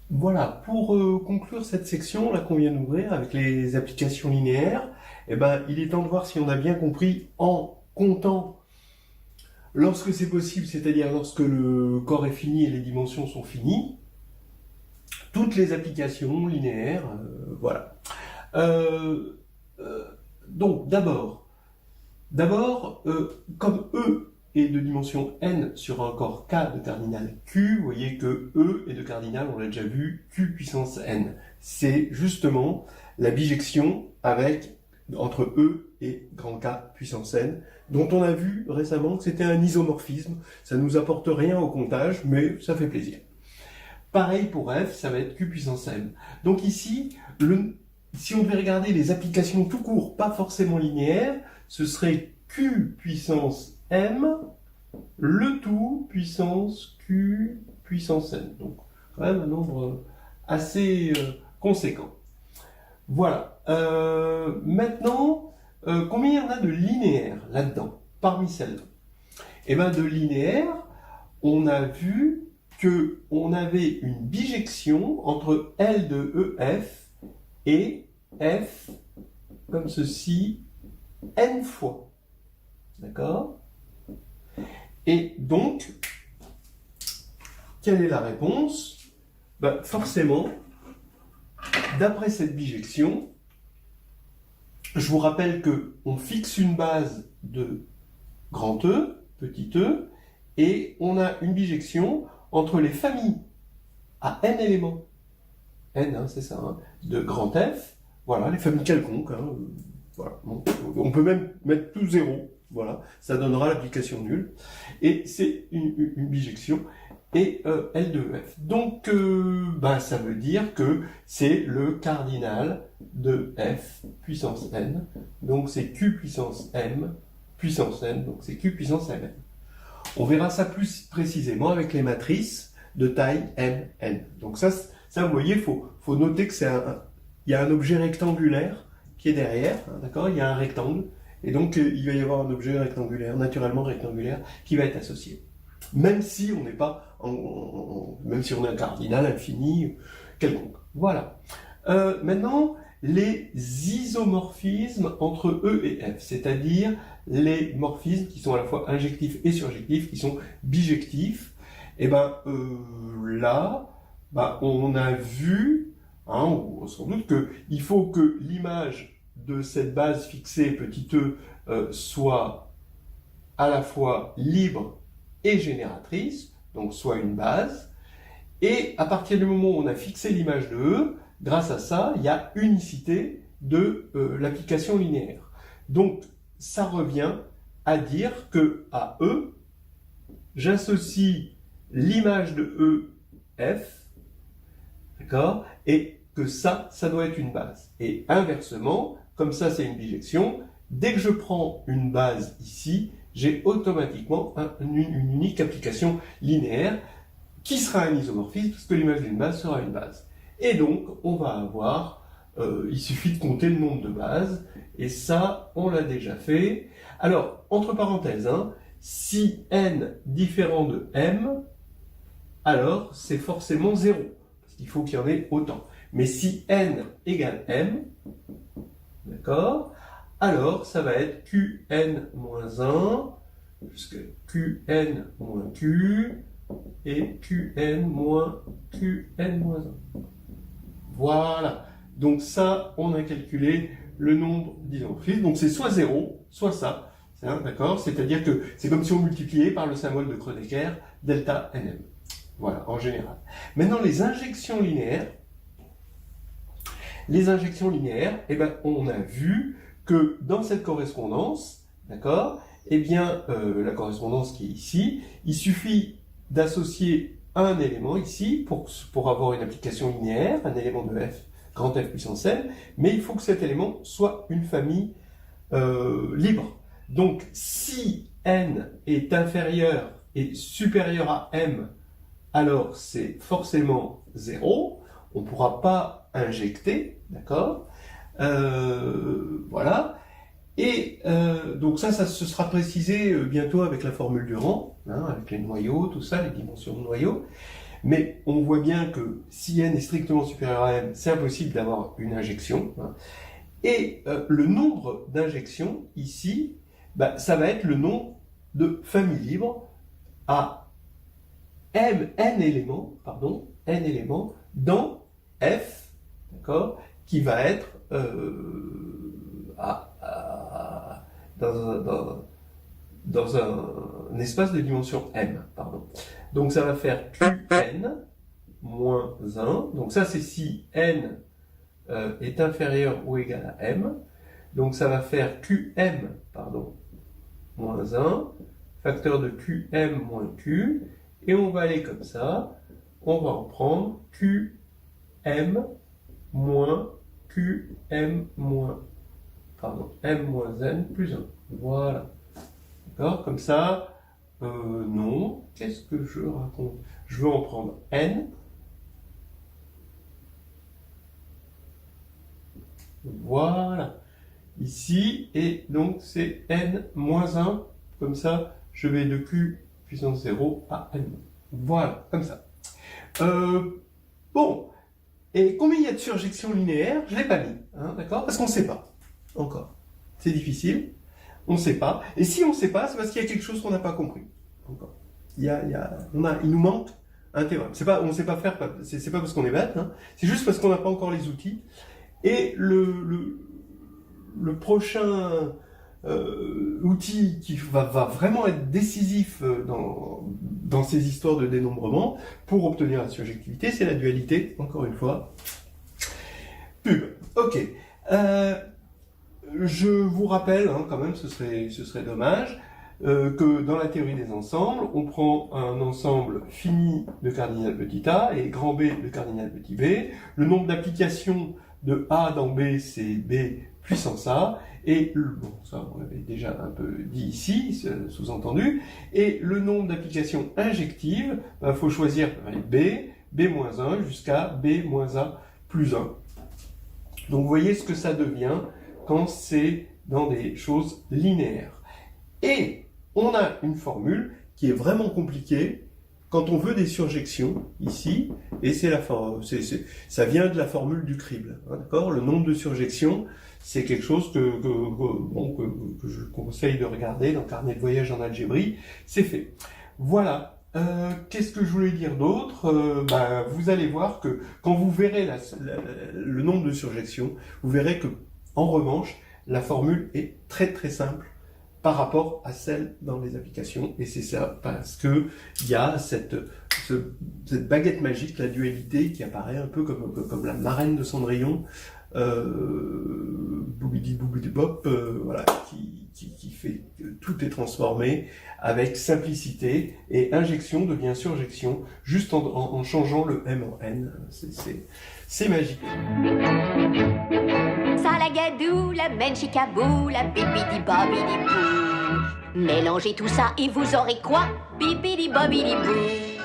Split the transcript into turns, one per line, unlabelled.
Voilà, pour conclure cette section là qu'on vient d'ouvrir avec les applications linéaires, il est temps de voir si on a bien compris en comptant lorsque c'est possible, c'est-à-dire lorsque le corps est fini et les dimensions sont finies, toutes les applications linéaires, voilà. Euh, euh, donc d'abord, comme E est de dimension n sur un corps K de cardinal Q, vous voyez que E est de cardinal, on l'a déjà vu, Q puissance n. C'est justement la bijection entre E et grand K puissance n, dont on a vu récemment que c'était un isomorphisme. Ça ne nous apporte rien au comptage, mais ça fait plaisir. Pareil pour F, ça va être Q puissance m. Donc ici, si on devait regarder les applications tout court, pas forcément linéaires, ce serait Q puissance m, le tout puissance Q puissance n. Donc, quand même un nombre assez conséquent. Voilà. Maintenant, combien il y en a de linéaires là-dedans, parmi celles-là? Eh bien, de linéaires, on a vu qu'on avait une bijection entre L de EF et F, comme ceci, n fois. D'accord? Et donc, quelle est la réponse? Forcément, d'après cette bijection, je vous rappelle qu'on fixe une base de grand E, petit e, et on a une bijection entre les familles à n éléments. N, hein, c'est ça, hein, de grand F, voilà, les familles quelconques, hein, voilà. On peut même mettre tout 0, voilà, ça donnera l'application nulle, et c'est une bijection, et L de F. Donc, ça veut dire que c'est le cardinal de F puissance n, donc c'est Q puissance m puissance n, donc c'est Q puissance mn. On verra ça plus précisément avec les matrices de taille m, n. Donc ça vous voyez, il faut noter que il y a un objet rectangulaire qui est derrière, hein, d'accord? Il y a un rectangle, et donc il va y avoir un objet rectangulaire, naturellement rectangulaire, qui va être associé. Même si on n'est pas, même si on est un cardinal infini quelconque. Voilà. Maintenant, les isomorphismes entre E et F, c'est-à-dire les morphismes qui sont à la fois injectifs et surjectifs, qui sont bijectifs. Et là, on a vu, hein, sans doute, qu'il faut que l'image de cette base fixée, petit e, soit à la fois libre et génératrice, donc soit une base, et à partir du moment où on a fixé l'image de E, grâce à ça, il y a unicité de l'application linéaire. Donc, ça revient à dire que à E, j'associe l'image de E, F, d'accord, et que ça doit être une base. Et inversement, comme ça c'est une bijection, dès que je prends une base ici, j'ai automatiquement une unique application linéaire qui sera un isomorphisme, parce que l'image d'une base sera une base. Et donc, on va avoir, il suffit de compter le nombre de bases, et ça, on l'a déjà fait. Alors, entre parenthèses, hein, si n différent de m, alors c'est forcément 0, parce qu'il faut qu'il y en ait autant. Mais si n égale m, d'accord, alors ça va être qn-1, jusqu'à qn-q, et qn-qn-1. Voilà. Donc ça, on a calculé le nombre d'isomorphismes. Donc c'est soit 0, soit ça. D'accord? C'est-à-dire que c'est comme si on multipliait par le symbole de Kronecker, delta nm. Voilà, en général. Maintenant, les injections linéaires, on a vu que dans cette correspondance, d'accord, la correspondance qui est ici, il suffit d'associer un élément ici pour avoir une application linéaire, un élément de f, grand F puissance n, mais il faut que cet élément soit une famille libre. Donc, si n est inférieur et supérieur à m, alors c'est forcément 0, on ne pourra pas injecter, d'accord, voilà. Et donc ça se sera précisé bientôt avec la formule du rang, hein, avec les noyaux, tout ça, les dimensions de noyaux. Mais on voit bien que si n est strictement supérieur à m, c'est impossible d'avoir une injection. Hein. Et le nombre d'injections, ici, bah, ça va être le nombre de familles libres à n éléments dans F, d'accord, qui va être dans un espace de dimension m, pardon. Donc ça va faire Qn moins 1. Donc ça c'est si n est inférieur ou égal à m. Donc ça va faire Qm, moins 1, facteur de Qm moins Q. Et on va aller comme ça. On va en prendre Qm moins Qm moins, m moins n plus 1. Voilà. D'accord? Comme ça, non. Qu'est-ce que je raconte? Je veux en prendre n. Voilà. Ici, et donc c'est n moins 1. Comme ça, je vais de q puissance 0 à n. Voilà, comme ça. Bon. Et combien il y a de surjections linéaires? Je ne l'ai pas mis, hein, d'accord? Parce qu'on ne sait pas, encore. C'est difficile, on ne sait pas. Et si on ne sait pas, c'est parce qu'il y a quelque chose qu'on n'a pas compris. Encore. Il nous manque un théorème. On ne sait pas faire, c'est pas parce qu'on est bête, hein, c'est juste parce qu'on n'a pas encore les outils. Et le prochain outil qui va vraiment être décisif dans ces histoires de dénombrement pour obtenir la surjectivité, c'est la dualité, encore une fois. Pub. Ok. Je vous rappelle, hein, quand même, ce serait dommage, que dans la théorie des ensembles, on prend un ensemble fini de cardinal petit a et grand B de cardinal petit b. Le nombre d'applications de A dans B, c'est B puissance A. Et bon, ça on l'avait déjà un peu dit ici, sous-entendu. Et le nombre d'applications injectives, il faut choisir B, B-1 jusqu'à B-A plus 1. Donc vous voyez ce que ça devient quand c'est dans des choses linéaires. Et on a une formule qui est vraiment compliquée quand on veut des surjections, ici, et ça vient de la formule du crible, hein, d'accord? Le nombre de surjections, c'est quelque chose que je conseille de regarder dans le carnet de voyage en algébrie, c'est fait. Voilà. Qu'est-ce que je voulais dire d'autre? Vous allez voir que quand vous verrez le nombre de surjections, vous verrez que, en revanche, la formule est très très simple par rapport à celle dans les applications. Et c'est ça, parce que il y a cette baguette magique, la dualité, qui apparaît un peu comme la marraine de Cendrillon, boubidi boubidi bop, voilà, qui fait que tout est transformé avec simplicité, et injection devient surjection juste en changeant le m en n. C'est magique.
Salagadou, la menchikabou, la bibidi bobidi bou. Mélangez tout ça et vous aurez quoi? Bibidi bobidi bou.